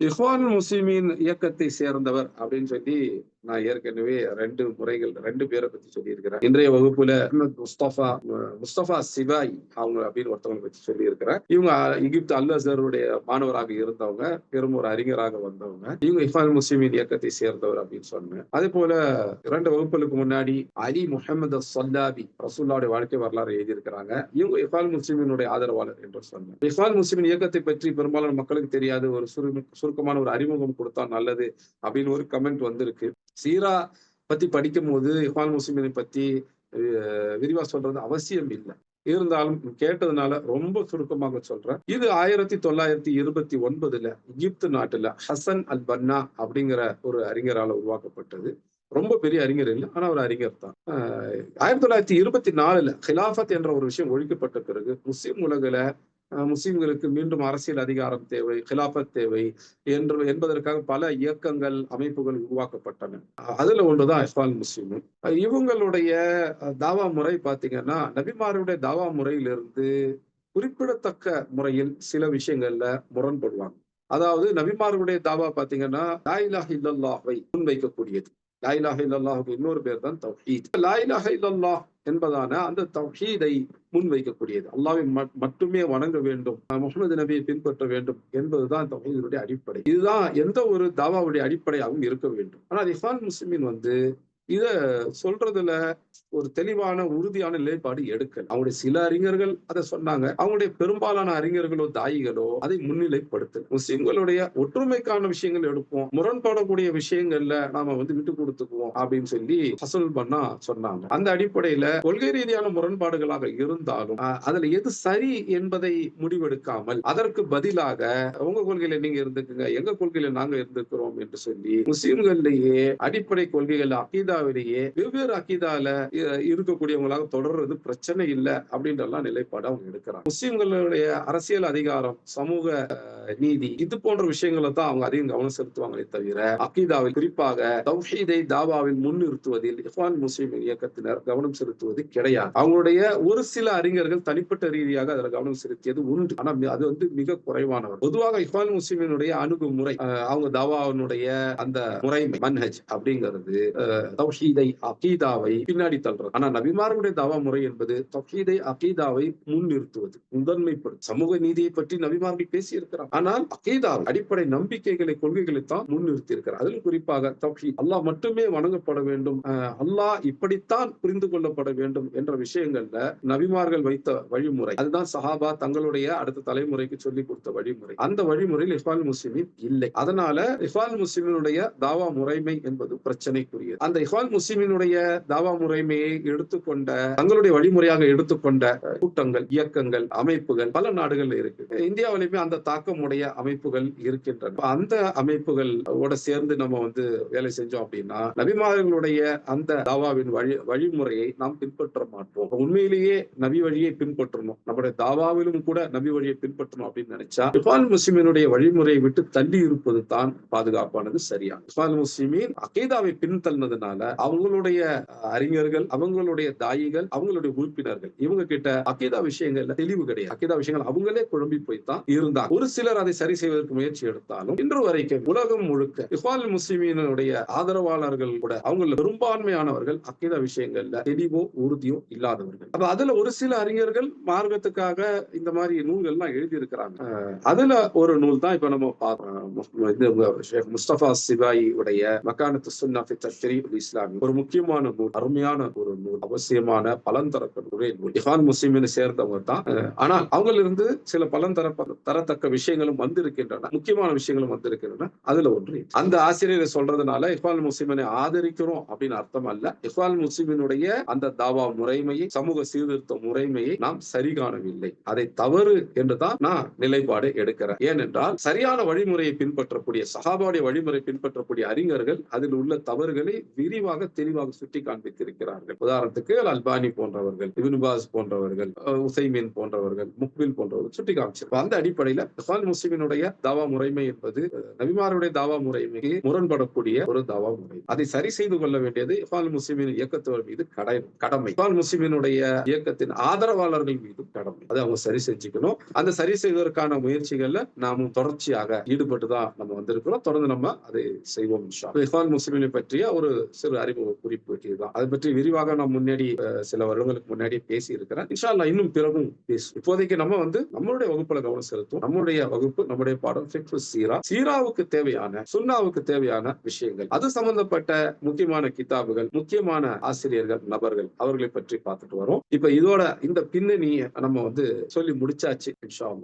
இஹ்வான் முஸ்லிமீன் இயக்கத்தை சேர்ந்தவர் அப்படின்னு சொல்லி நான் ஏற்கனவே 2 பேரை பத்தி சொல்லியிருக்கிறேன். இன்றைய வகுப்புல முஸ்தபா சிபாய் அவங்க அப்படின்னு ஒருத்தவங்க பத்தி சொல்லியிருக்கிறேன். இவங்க எகிப்து அல் அசருடைய மாணவராக இருந்தவங்க, பெரும் ஒரு அறிஞராக வந்தவங்க. இவங்க இஹ்வான் முஸ்லிமீன் இயக்கத்தை சேர்ந்தவர் அப்படின்னு சொன்னேன். அதே போல 2 வகுப்புகளுக்கு முன்னாடி அலி முஹம்மது சல்லாபி ரசூலுல்லாஹ்வுடைய வாழ்க்கை வரலாறு எழுதியிருக்கிறாங்க. இவங்க இஹ்வான் முஸ்லிமீனுடைய ஆதரவாளர் என்று சொன்னேன். இஹ்வான் முஸ்லிமீன் இயக்கத்தை பற்றி பெரும்பாலான மக்களுக்கு தெரியாது. ஒரு சுருக்கமான ஒரு அறிமுகம் கொடுத்தா நல்லது அப்படின்னு ஒரு கமெண்ட் வந்திருக்கு. சீரா பத்தி படிக்கும் போது இஹ்வான் முஸ்லிமீனை பத்தி விரிவா சொல்றது அவசியம் இல்லை. இருந்தாலும் கேட்டதுனால ரொம்ப சுருக்கமாக சொல்றேன். இது 1929 எகிப்து நாட்டுல ஹசன் அல் பன்னா அப்படிங்கிற ஒரு அறிஞரால உருவாக்கப்பட்டது. ரொம்ப பெரிய அறிஞர் இல்லை, ஆனா ஒரு அறிஞர் தான். 1924 ஹிலாஃபத் என்ற ஒரு விஷயம் ஒழிக்கப்பட்ட பிறகு முஸ்லிம் உலகில முஸ்லிம்களுக்கு மீண்டும் அரசியல் அதிகாரம் தேவை, ஹிலாஃபத் தேவை என்பதற்காக பல இயக்கங்கள், அமைப்புகள் உருவாக்கப்பட்டன. அதுல ஒன்றுதான் இஹ்வான் முஸ்லிமீன். இவங்களுடைய தாவா முறை பாத்தீங்கன்னா, நபிமாருடைய தாவா முறையிலிருந்து குறிப்பிடத்தக்க முறையில் சில விஷயங்கள்ல முரண்படுவாங்க. அதாவது நபிமார்களுடைய தாவா பாத்தீங்கன்னா, லா இலாஹ இல்லல்லாஹ்வை முன்வைக்கக்கூடியது. லா இலாஹ இல்லல்லாஹ்வுக்கு இன்னொரு பேர் தான் தௌஹீத். லா இலாஹ இல்லல்லாஹ் என்பதான அந்த தௌஹீதை முன்வைக்கக்கூடியது. அல்லாஹ்வை மட்டுமே வணங்க வேண்டும், முஹம்மது நபியை பின்பற்ற வேண்டும் என்பதுதான் தௌஹீதுடைய அடிப்படை. இதுதான் எந்த ஒரு தாவாவுடைய அடிப்படையாகவும் இருக்க வேண்டும். ஆனால் இஹ்வான் முஸ்லிமீன் இத சொல்றதுல ஒரு தெளிவான உறுதியான நிலைப்பாடு எடுக்கல. அவங்களுடைய சில அறிஞர்கள் அதை சொன்னாங்க. அவங்களுடைய பெரும்பாலான அறிஞர்களோ தாயிகளோ அதை முன்னிலைப்படுத்தல். முஸ்லிம்களுடைய ஒற்றுமைக்கான விஷயங்கள் எடுப்போம், முரண்படக்கூடிய விஷயங்கள்ல நாம விட்டு கொடுத்துக்குவோம் அப்படின்னு சொல்லி ஹசன் பன்னா சொன்னாங்க. அந்த அடிப்படையில கொள்கை ரீதியான முரண்பாடுகளாக இருந்தாலும் அதுல எது சரி என்பதை முடிவெடுக்காமல் அதற்கு பதிலாக உங்க கொள்கையில நீங்க இருந்துக்குங்க, எங்க கொள்கையில நாங்க இருந்துக்கிறோம் என்று சொல்லி முஸ்லிம்களிலேயே அடிப்படை கொள்கைகள் அகீதாவிலேயே வெவ்வேறு அகீதால இருக்கக்கூடியவங்களாக தொடர்றது பிரச்சனை இல்லை அப்படின்றலாம் நிலைப்பாடு அவங்க எடுக்கிறாங்க. முஸ்லிம்களுடைய அரசியல் அதிகாரம், சமூக நீதி இது போன்ற விஷயங்களை தான் அவங்க அதிகம் கவனம் செலுத்துவாங்களே தவிர அகீதாவில், குறிப்பாக தௌஹீதை தாவாவில் முன்னிறுத்துவதில் இஹ்வான் முஸ்லிம் இயக்கத்தினர் கவனம் செலுத்துவது கிடையாது. அவங்களுடைய ஒரு சில அறிஞர்கள் தனிப்பட்ட ரீதியாக அதில் கவனம் செலுத்தியது உண்டு, ஆனா அது மிக குறைவானவர். பொதுவாக இஹ்வான் முஸ்லிமினுடைய அணுகுமுறை, அவங்க தாவாவினுடைய அந்த முறைமை மன்ஹஜ் அப்படிங்கிறது தௌஹீதை அகீதாவை பின்னாடி தள்ளுறது. ஆனா நபிமார்களுடைய தாவா முறை என்பது தௌஹீதை அகீதாவை முன்னிறுத்துவது, முதன்மைப்படுத்தும். சமூக நீதியை பற்றி நபிமார்கள் பேசி இருக்கிறார், ஆனால் அகீதா அடிப்படை நம்பிக்கைகளை, கொள்கைகளை தான் முன்னிறுத்தி இருக்கிறார். அதில் குறிப்பாக தௌஹீத், அல்லாஹ் மட்டுமே வணங்கப்பட வேண்டும், அல்லாஹ் இப்படித்தான் புரிந்து கொள்ளப்பட வேண்டும் என்ற விஷயங்கள்ல நபிமார்கள் வைத்த வழிமுறை, அதுதான் சஹாபா தங்களுடைய அடுத்த தலைமுறைக்கு சொல்லிக் கொடுத்த வழிமுறை. அந்த வழிமுறையில் இஹ்வான் முஸ்லிமீன் இல்லை. அதனால இஹ்வான் முஸ்லிமினுடைய தாவா முறைமை என்பது பிரச்சனைக்குரியது. அந்த இஹ்வான் முஸ்லிமினுடைய தாவா முறைமையை எடுத்துக்கொண்ட, தங்களுடைய வழிமுறையாக எடுத்துக்கொண்ட கூட்டங்கள், இயக்கங்கள், அமைப்புகள் பல நாடுகள்ல இருக்கு. இந்தியாவிலுமே அந்த தாக்கமுடைய அமைப்புகள் இருக்கின்றன. அந்த அமைப்புகளோட சேர்ந்து நம்ம வேலை செஞ்சோம் அப்படின்னா நபிமார்களுடைய அந்த தாவாவின் வழிமுறையை நாம் பின்பற்ற மாட்டோம். உண்மையிலேயே நபி வழியை பின்பற்றணும், நம்முடைய தாவாவிலும் கூட நபி வழியை பின்பற்றணும் அப்படின்னு நினைச்சா இஹ்வான் முஸ்லிமினுடைய வழிமுறையை விட்டு தள்ளி இருப்பது தான் பாதுகாப்பானது, சரியா. இஹ்வான் முஸ்லிமீன் அகீதாவை பின்தள்ளினதுனால அவங்களுடைய அறிஞர்கள், அவங்களுடைய தாயிகள், அவங்களுடைய உறுப்பினர்கள் இவங்க கிட்ட அகீதா விஷயங்கள்ல தெளிவு கிடையாது. அகீதா விஷயங்கள் அவங்களே குழம்பி போய்தான் இருந்தாங்க. ஒரு சிலர் அதை சரி செய்வதற்கு முயற்சி எடுத்தாலும் இன்று வரைக்கும் உலகம் முழுக்க இஹ்வான் முஸ்லிமீனுடைய ஆதரவாளர்கள் கூட அவங்கள பெரும்பான்மையானவர்கள் அகீதா விஷயங்கள்ல தெளிவோ உறுதியோ இல்லாதவர்கள். அப்ப அதுல ஒரு சில அறிஞர்கள் மார்க்கத்துக்காக இந்த மாதிரி நூல்கள்லாம் எழுதி இருக்கிறாங்க. அதுல ஒரு நூல் தான் இப்ப நம்ம முஸ்தபா சிபாயி உடைய மக்கானத்து சுன்னா ஃபி தஷ்ரீஹ் அல் இஸ்லாமி, ஒரு முக்கியமான நூல், அருமையான ஒரு நூல், அவசியமான பலன் தரக்கூடிய நூல். இஹ்வான் முஸ்லிமீனை சேர்ந்தவங்க தான், ஆனால் அவங்களிருந்து சில பலன் தரத்தக்க விஷயங்களும் வந்திருக்கின்றன, முக்கியமான விஷயங்களும் வந்திருக்கின்றன. அதுல ஒன்று அந்த ஆசிரியரை சொல்றதுனால இஹ்வான் முஸ்லிமீனை ஆதரிக்கிறோம் அப்படின்னு அர்த்தம் அல்ல. இஹ்வான் முஸ்லிமீனுடைய அந்த தாவா முறைமையை, சமூக சீர்திருத்த முறைமையை நாம் சரி காணவில்லை, அதை தவறு என்றுதான் நான் நிலைப்பாடு எடுக்கிறேன். ஏனென்றால் சரியான வழிமுறையை பின்பற்றக்கூடிய, சஹாபாவுடைய வழிமுறை பின்பற்றக்கூடிய அறிஞர்கள் அதில் உள்ள தவறுகளை தெளிவாக சுட்டி காண்பித்திருக்கிறார்கள். உதாரணத்துக்கு அல்பானி போன்றவர்கள், இப்னு பாஸ் போன்றவர்கள், உசைமீன் போன்றவர்கள், முக்பில் போன்றவர்கள் சுட்டி காமிச்சிருப்பாங்க. அந்த அடிப்படையில இஹ்வான் முஸ்லிமினுடைய தாவா முறைமை என்பது நபிமாருடைய தாவா முறைமைக்கு முரண்படக்கூடிய ஒரு தாவா முறை. அதை சரி செய்து கொள்ள வேண்டியது இஹ்வான் முஸ்லிமின் இயக்கத்தவர் மீது கடமை. இஹ்வான் முஸ்லிமினுடைய இயக்கத்தின் ஆதரவாளர்கள் மீதும் கடமை. அதை அவங்க சரி செஞ்சுக்கணும். அந்த சரி செய்வதற்கான முயற்சிகள்ல நாமும் தொடர்ச்சியாக ஈடுபட்டுதான் நம்ம வந்திருக்கிறோம். தொடர்ந்து நம்ம அதை செய்வோம் இன்ஷா அல்லாஹ். இஹ்வான் முஸ்லிமினை பற்றிய ஒரு சிறு அறிமுக குறிப்பு இதுதான். அதை பற்றி விரிவாக நான் முன்னாடி சில வருடங்களுக்கு முன்னாடி பேசி இருக்கிறேன். இன்ஷா அல்லாஹ் இன்னும் பிறகும் பேசுவோம். இப்போதைக்கு நம்ம நம்மளுடைய வகுப்புல கவனம் செலுத்தும். நம்முடைய வகுப்பு, நம்முடைய பாடம் ஃபிக்ஹ் சீரா. சீராவுக்கு தேவையான, சுன்னாவுக்கு தேவையான விஷயங்கள், அது சம்பந்தப்பட்ட முக்கியமான கிதாபுகள், முக்கியமான ஆசிரியர்கள், நபர்கள், அவர்களை பற்றி பார்த்துட்டு வரோம். இப்ப இதோட இந்த பின்னணியை நம்ம சொல்லி முடிச்சாச்சு இன்ஷா அல்லாஹ்.